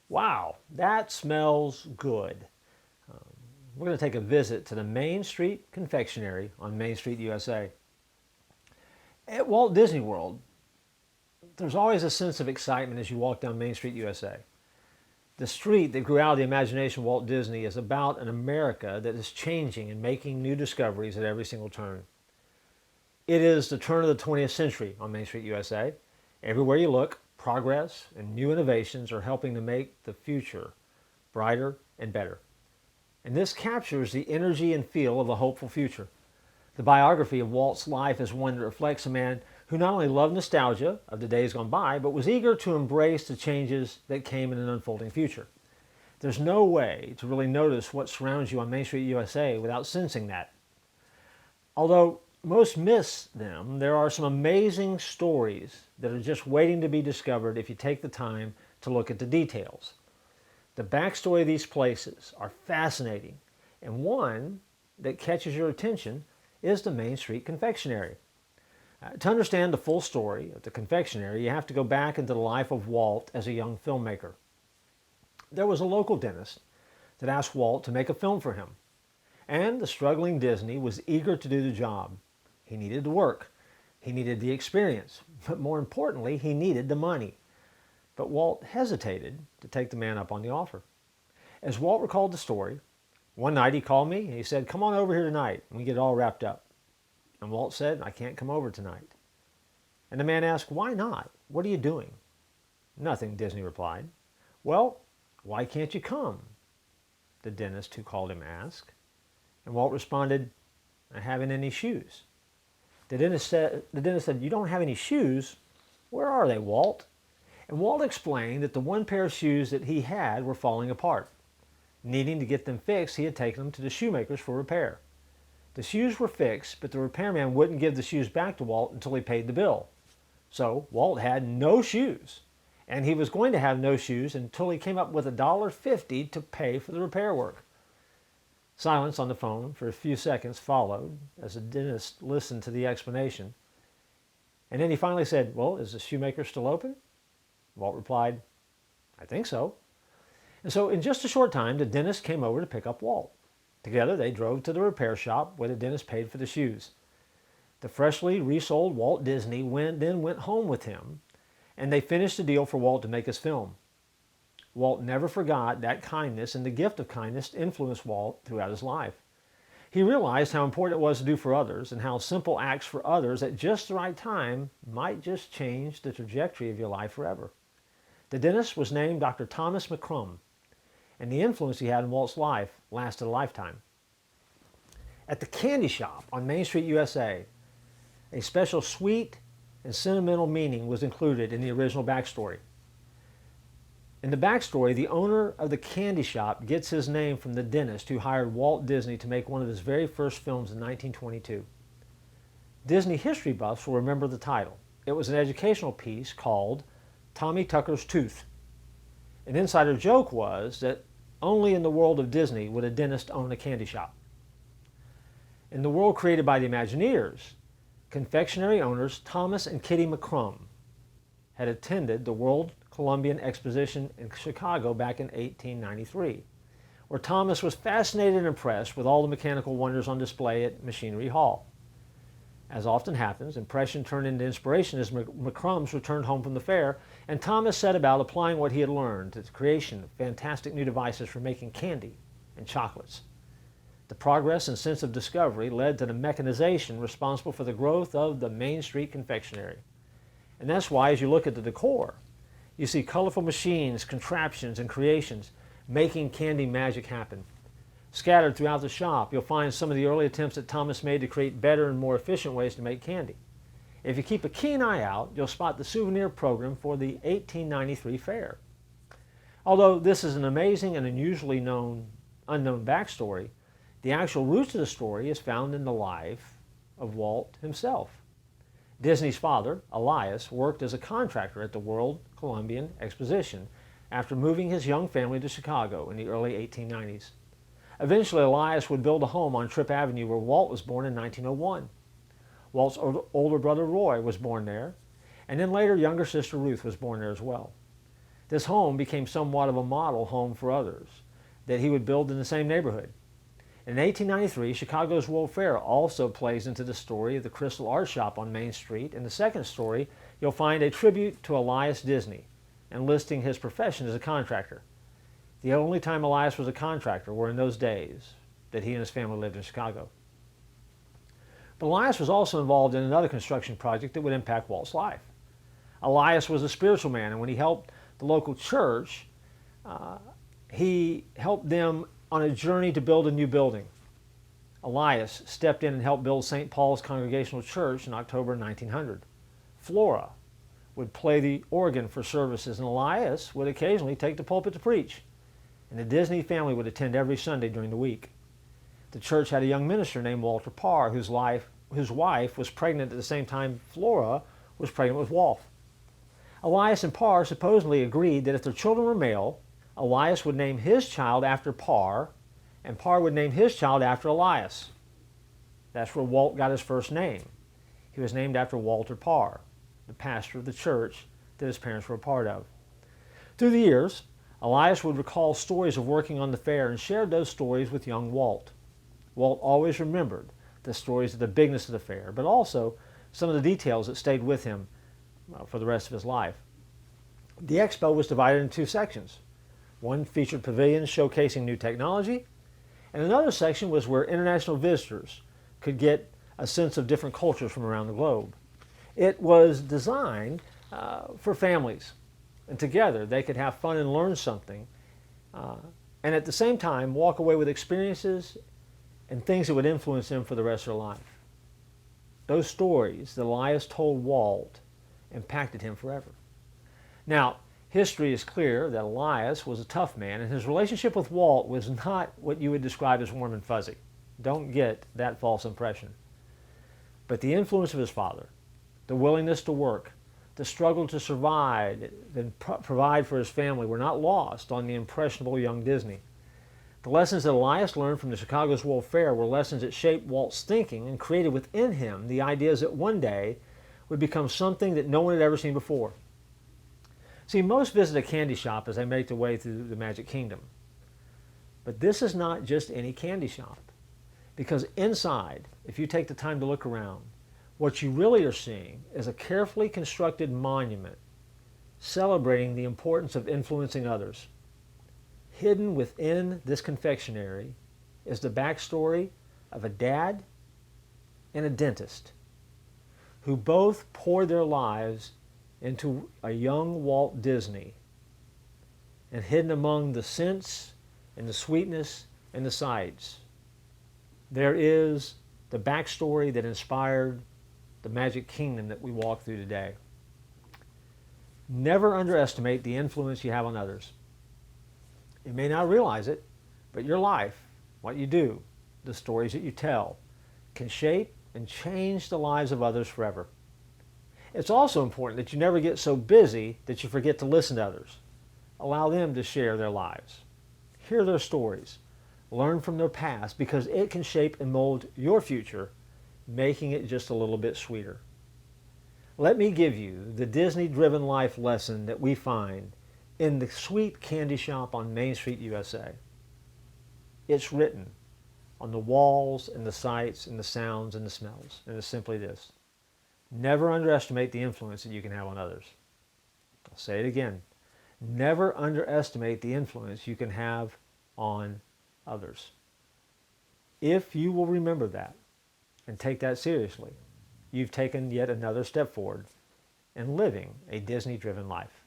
Wow, that smells good. We're going to take a visit to the Main Street Confectionery on Main Street, USA. At Walt Disney World, there's always a sense of excitement as you walk down Main Street, USA. The street that grew out of the imagination of Walt Disney is about an America that is changing and making new discoveries at every single turn. It is the turn of the 20th century on Main Street, USA. Everywhere you look, progress and new innovations are helping to make the future brighter and better. And this captures the energy and feel of a hopeful future. The biography of Walt's life is one that reflects a man who not only loved nostalgia of the days gone by, but was eager to embrace the changes that came in an unfolding future. There's no way to really notice what surrounds you on Main Street, USA without sensing that. Although most miss them, there are some amazing stories that are just waiting to be discovered if you take the time to look at the details. The backstory of these places are fascinating, and one that catches your attention is the Main Street Confectionery. To understand the full story of the confectionery, you have to go back into the life of Walt as a young filmmaker. There was a local dentist that asked Walt to make a film for him, and the struggling Disney was eager to do the job. He needed the work, he needed the experience, but more importantly, he needed the money. But Walt hesitated to take the man up on the offer. As Walt recalled the story, one night he called me and he said, "Come on over here tonight and we get it all wrapped up." And Walt said, "I can't come over tonight." And the man asked, "Why not? What are you doing?" "Nothing," Disney replied. "Well, why can't you come?" the dentist who called him asked. And Walt responded, "I haven't any shoes." The dentist said, "You don't have any shoes? Where are they, Walt?" And Walt explained that the one pair of shoes that he had were falling apart. Needing to get them fixed, he had taken them to the shoemakers for repair. The shoes were fixed, but the repairman wouldn't give the shoes back to Walt until he paid the bill. So Walt had no shoes, and he was going to have no shoes until he came up with $1.50 to pay for the repair work. Silence on the phone for a few seconds followed as the dentist listened to the explanation. And then he finally said, "Well, is the shoemaker still open?" Walt replied, "I think so." And so in just a short time, the dentist came over to pick up Walt. Together they drove to the repair shop where the dentist paid for the shoes. The freshly resold Walt Disney then went home with him, and they finished the deal for Walt to make his film. Walt never forgot that kindness, and the gift of kindness influenced Walt throughout his life. He realized how important it was to do for others, and how simple acts for others at just the right time might just change the trajectory of your life forever. The dentist was named Dr. Thomas McCrum, and the influence he had in Walt's life lasted a lifetime. At the candy shop on Main Street, USA, a special sweet and sentimental meaning was included in the original backstory. In the backstory, the owner of the candy shop gets his name from the dentist who hired Walt Disney to make one of his very first films in 1922. Disney history buffs will remember the title. It was an educational piece called Tommy Tucker's Tooth. An insider joke was that only in the world of Disney would a dentist own a candy shop. In the world created by the Imagineers, confectionery owners Thomas and Kitty McCrum had attended the World Columbian Exposition in Chicago back in 1893, where Thomas was fascinated and impressed with all the mechanical wonders on display at Machinery Hall. As often happens, impression turned into inspiration as McCrums returned home from the fair, and Thomas set about applying what he had learned to the creation of fantastic new devices for making candy and chocolates. The progress and sense of discovery led to the mechanization responsible for the growth of the Main Street Confectionery. And that's why, as you look at the decor, you see colorful machines, contraptions, and creations making candy magic happen. Scattered throughout the shop, you'll find some of the early attempts that Thomas made to create better and more efficient ways to make candy. If you keep a keen eye out, you'll spot the souvenir program for the 1893 fair. Although this is an amazing and unusually unknown backstory, the actual roots of the story is found in the life of Walt himself. Disney's father, Elias, worked as a contractor at the World Columbian Exposition after moving his young family to Chicago in the early 1890s. Eventually, Elias would build a home on Tripp Avenue where Walt was born in 1901. Walt's older brother Roy was born there, and then later younger sister Ruth was born there as well. This home became somewhat of a model home for others that he would build in the same neighborhood. In 1893, Chicago's World Fair also plays into the story of the Crystal Art Shop on Main Street. In the second story, you'll find a tribute to Elias Disney and listing his profession as a contractor. The only time Elias was a contractor were in those days that he and his family lived in Chicago. But Elias was also involved in another construction project that would impact Walt's life. Elias was a spiritual man, and when he helped the local church, he helped them on a journey to build a new building. Elias stepped in and helped build St. Paul's Congregational Church in October 1900. Flora would play the organ for services, and Elias would occasionally take the pulpit to preach. And the Disney family would attend every Sunday during the week. The church had a young minister named Walter Parr, whose wife was pregnant at the same time Flora was pregnant with Walt. Elias and Parr supposedly agreed that if their children were male, Elias would name his child after Parr, and Parr would name his child after Elias. That's where Walt got his first name. He was named after Walter Parr, the pastor of the church that his parents were a part of. Through the years, Elias would recall stories of working on the fair and shared those stories with young Walt. Walt always remembered the stories of the bigness of the fair, but also some of the details that stayed with him for the rest of his life. The expo was divided into two sections. One featured pavilions showcasing new technology, and another section was where international visitors could get a sense of different cultures from around the globe. It was designed for families, and together they could have fun and learn something, and at the same time walk away with experiences and things that would influence them for the rest of their life. Those stories that Elias told Walt impacted him forever. Now, history is clear that Elias was a tough man, and his relationship with Walt was not what you would describe as warm and fuzzy. Don't get that false impression. But the influence of his father, the willingness to work, the struggle to survive and provide for his family were not lost on the impressionable young Disney. The lessons that Elias learned from the Chicago's World Fair were lessons that shaped Walt's thinking and created within him the ideas that one day would become something that no one had ever seen before. See, most visit a candy shop as they make their way through the Magic Kingdom. But this is not just any candy shop. Because inside, if you take the time to look around, what you really are seeing is a carefully constructed monument celebrating the importance of influencing others. Hidden within this confectionery is the backstory of a dad and a dentist who both poured their lives into a young Walt Disney, and hidden among the scents and the sweetness and the sights, there is the backstory that inspired the Magic Kingdom that we walk through today. Never underestimate the influence you have on others. You may not realize it, but your life, what you do, the stories that you tell, can shape and change the lives of others forever. It's also important that you never get so busy that you forget to listen to others. Allow them to share their lives. Hear their stories. Learn from their past, because it can shape and mold your future, making it just a little bit sweeter. Let me give you the Disney-driven life lesson that we find in the sweet candy shop on Main Street, USA. It's written on the walls and the sights and the sounds and the smells. And it's simply this: never underestimate the influence that you can have on others. I'll say it again. Never underestimate the influence you can have on others. If you will remember that and take that seriously, you've taken yet another step forward in living a Disney-driven life.